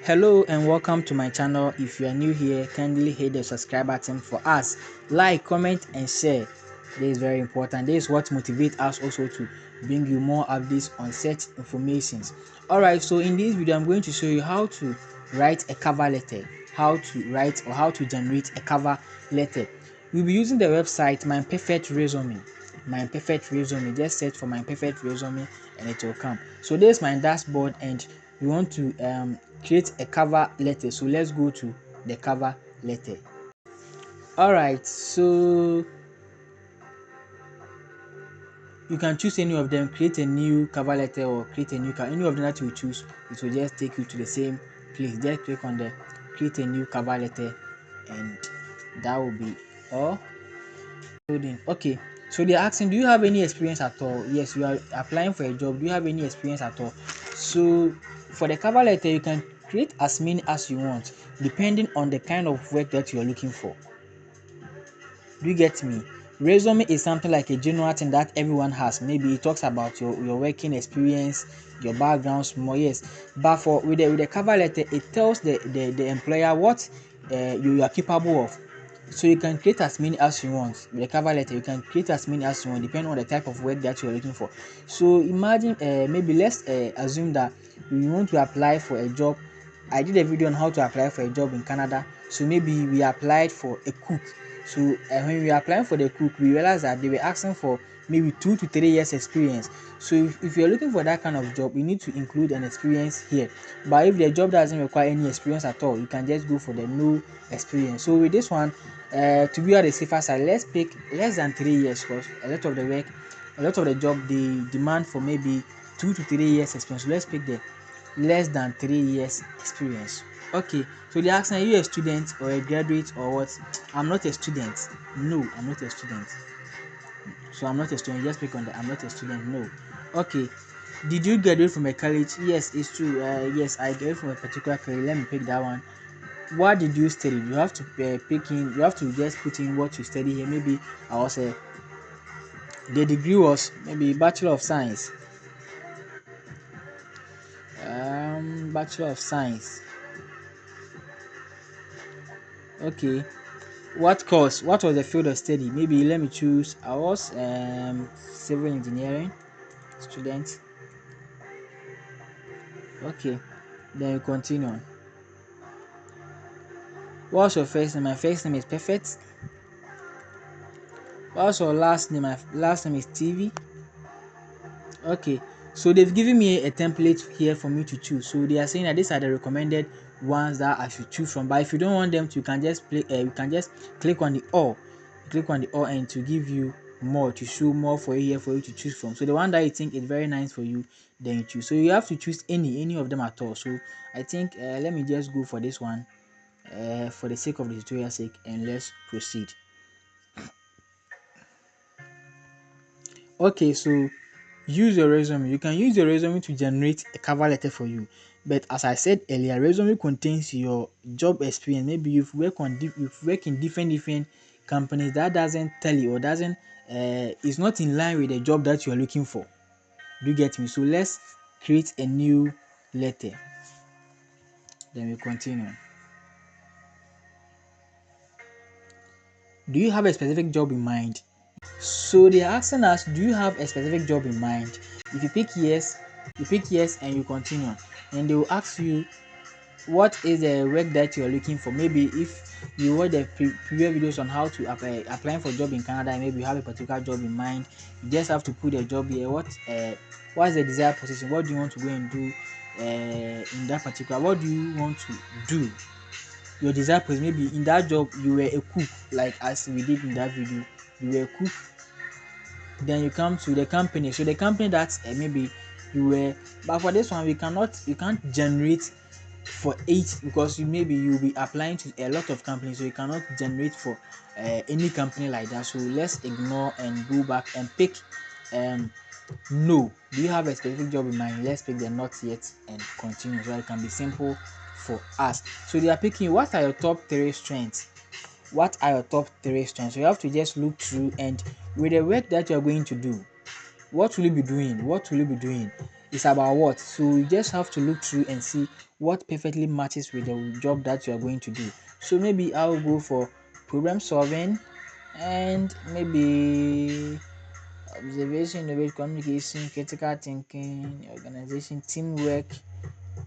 Hello and welcome to my channel. If you are new here, kindly hit the subscribe button for us. Like, comment and share. This is very important. This is what motivates us also to bring you more updates on such informations. Alright, so in this video I'm going to show you how to write a cover letter, how to write or how to generate a cover letter. We'll be using the website My Perfect Resume. My Perfect Resume. Just search for My Perfect Resume and it will come. So this is my dashboard and we want to create a cover letter. So let's go to the cover letter. Alright, so you can choose any of them, create a new cover letter or create a new any of them that you choose. It will just take you to the same place. Just click on the create a new cover letter and that will be all. Okay, so they're asking, do you have any experience at all? Yes, you are applying for a job. Do you have any experience at all? So for the cover letter, you can create as many as you want, depending on the kind of work that you are looking for. Do you get me? Resume is something like a general thing that everyone has. Maybe it talks about your working experience, your background, more, yes. But for with the cover letter, it tells the employer what you are capable of. So you can create as many as you want. With the cover letter, you can create as many as you want, depending on the type of work that you are looking for. So imagine, maybe let's assume that we want to apply for a job. I did a video on how to apply for a job in Canada. So maybe we applied for a cook. So when we were applying for the cook, we realized that they were asking for maybe 2 to 3 years experience. So if you're looking for that kind of job, you need to include an experience here. But if the job doesn't require any experience at all, you can just go for the no experience. So with this one, to be on the safer side, let's pick less than 3 years, because a lot of the job they demand for maybe 2 to 3 years experience. So let's pick the less than 3 years experience. Okay, so they ask, are you a student or a graduate or what? I'm not a student. No, I'm not a student. So I'm not a student. Just click on the I'm not a student. No. Okay. Did you graduate from a college? Yes, it's true. Yes, I graduated from a particular college. Let me pick that one. What did you study? You have to pick in. You have to just put in what you study here. Maybe I was a the degree was maybe Bachelor of Science. Bachelor of Science. Okay. What course? What was the field of study? Maybe let me choose. I was civil engineering student. Okay. Then we continue. What's your first name? My first name is Perfect. What's your last name? My last name is TV. Okay, so they've given me a template here for me to choose. So they are saying that these are the recommended ones that I should choose from. But if you don't want them to, you can just you can just click on the all, and to give you more, to show more for you here for you to choose from. So the one that you think is very nice for you, then you choose. So you have to choose any of them at all. So I think let me just go for this one for the sake of the tutorial sake, and let's proceed. Okay, so use your resume. You can use your resume to generate a cover letter for you. But as I said earlier, resume contains your job experience. Maybe you've worked in different companies. That doesn't tell you or doesn't is not in line with the job that you are looking for. Do you get me? So let's create a new letter. Then we continue. Do you have a specific job in mind? So they are asking us, do you have a specific job in mind? If you pick yes and you continue. And they will ask you what is the work that you are looking for. Maybe if you watch the previous videos on how to applying for a job in Canada, and maybe you have a particular job in mind, you just have to put a job here. What is the desired position? What do you want to go and do in that particular? What do you want to do? Your desired position. Maybe in that job you were a cook, like as we did in that video. You were a cook. Then you come to the company. So the company that maybe you were, but for this one you can't generate for 8 because you'll be applying to a lot of companies, so you cannot generate for any company like that. So let's ignore and go back and pick no. Do you have a specific job in mind? Let's pick the not yet and continue, so it can be simple for us. So they are picking what are your top 3 strengths. What are your top 3 strengths? So you have to just look through, and with the work that you are going to do, what will you be doing? It's about what? So you just have to look through and see what perfectly matches with the job that you are going to do. So maybe I'll go for problem solving, and maybe observation, innovation, communication, critical thinking, organization, teamwork,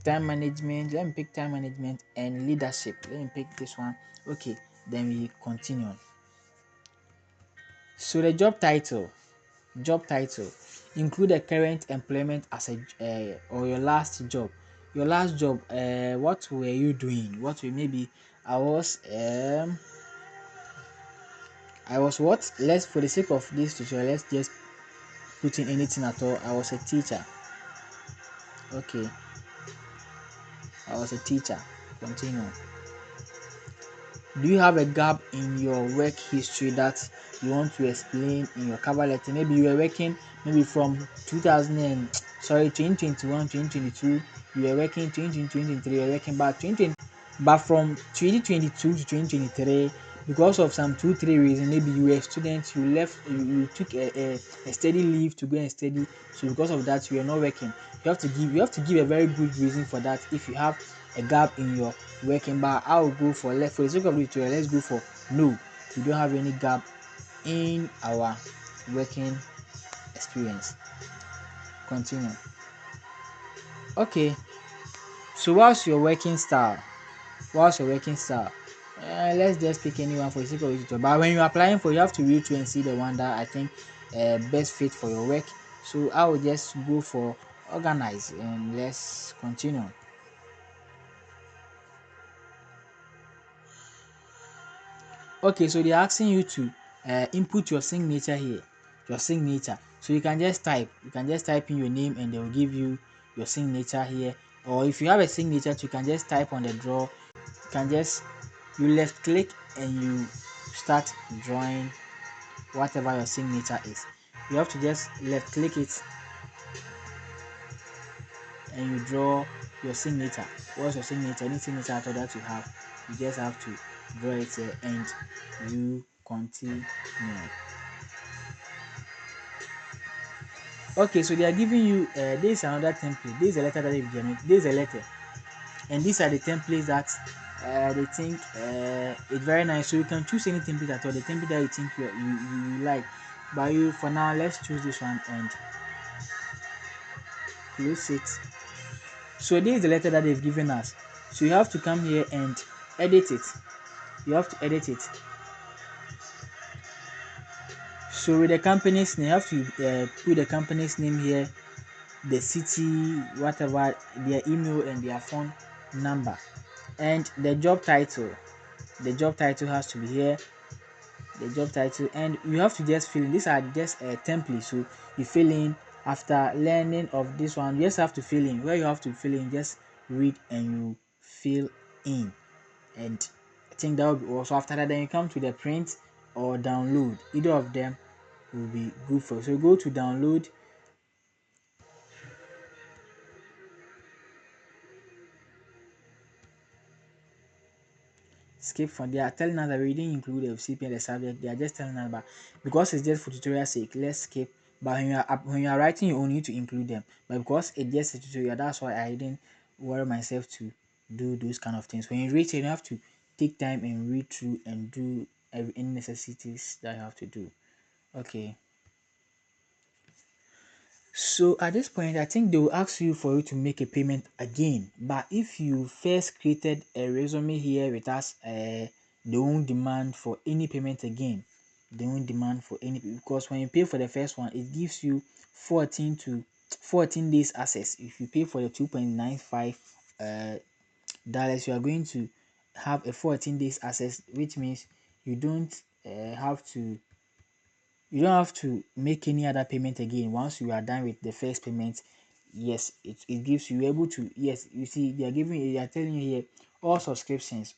time management. Let me pick time management and leadership. Let me pick this one. Okay, then we continue. So the job title include a current employment as a or your last job. Your last job, what were you doing? What were maybe I was I was what? Let's, for the sake of this tutorial, let's just put in anything at all. I was a teacher. Okay, I was a teacher. Continue. Do you have a gap in your work history that you want to explain in your cover letter? Maybe you were working maybe from 2000 and sorry 2021, 2022. You were working 2023. You were working back 2020, but from 2022 to 2023, because of some two three reasons, maybe you were a student, you left, you took a steady leave to go and study. So because of that, you are not working. You have to give a very good reason for that. If you have a gap in your working, but I will go for, let, for the sake of the tutorial, let's go for no. We don't have any gap in our working experience. Continue. Okay, so what's your working style? What's your working style? Let's just pick anyone for the sake of the tutorial. But when you're applying for, you have to read through and see the one that I think best fit for your work. So I will just go for organize, and let's continue. Okay, so they're asking you to input your signature here, your signature. So you can just type in your name, and they will give you your signature here. Or if you have a signature, you can just type on the draw. You can just, you left click and you start drawing whatever your signature is. You have to just left click it and you draw your signature. What's your signature? Any signature at all that you have, you just have to draw it here and you continue. Okay, so they are giving you this is another template. This is a letter that they've given. This is a letter, and these are the templates that they think it's very nice. So you can choose any template at all, the template that you think you like. But you, for now, let's choose this one and close it. So this is the letter that they've given us. So you have to come here and edit it. You have to edit it. So with the company's name, you have to put the company's name here, the city, whatever, their email and their phone number, and the job title. The job title has to be here. The job title, and you have to just fill in. These are just a template, so you fill in after learning of this one. You just have to fill in where you have to fill in. Just read and you fill in, and I think that will be also. After that, then you come to the print or download. Either of them will be good for you. So go to download. Skip from, they are telling us that we didn't include the CP and the subject. They are just telling us, but because it's just for tutorial sake, let's skip. But when you are writing, you only need to include them. But because it's just a tutorial, that's why I didn't worry myself to do those kind of things. When you read it, you have to take time and read through and do any necessities that you have to do. Okay. So at this point, I think they will ask you for you to make a payment again. But if you first created a resume here with us, they won't demand for any payment again. They won't demand for any, because when you pay for the first one, it gives you 14 days access. If you pay for the 2.95 dollars, you are going to have a 14 days access, which means you don't have to you don't have to make any other payment again once you are done with the first payment. Yes, it gives you able to, yes, you see, they are telling you here, all subscriptions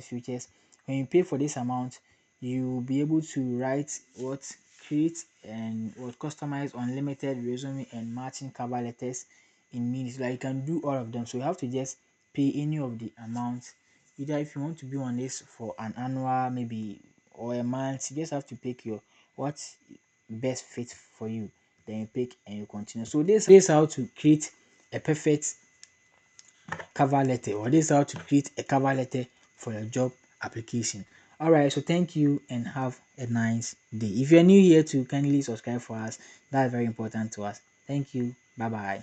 features. When you pay for this amount, you will be able to write what, create and what, customize unlimited resume and matching cover letters in minutes. Like, you can do all of them, so you have to just pay any of the amount. Either if you want to be on this for an annual maybe or a month, you just have to pick your what's best fit for you, then you pick and you continue. So this is how to create a perfect cover letter, or this is how to create a cover letter for your job application. Alright, so thank you and have a nice day. If you're new here, to kindly subscribe for us. That's very important to us. Thank you. Bye bye.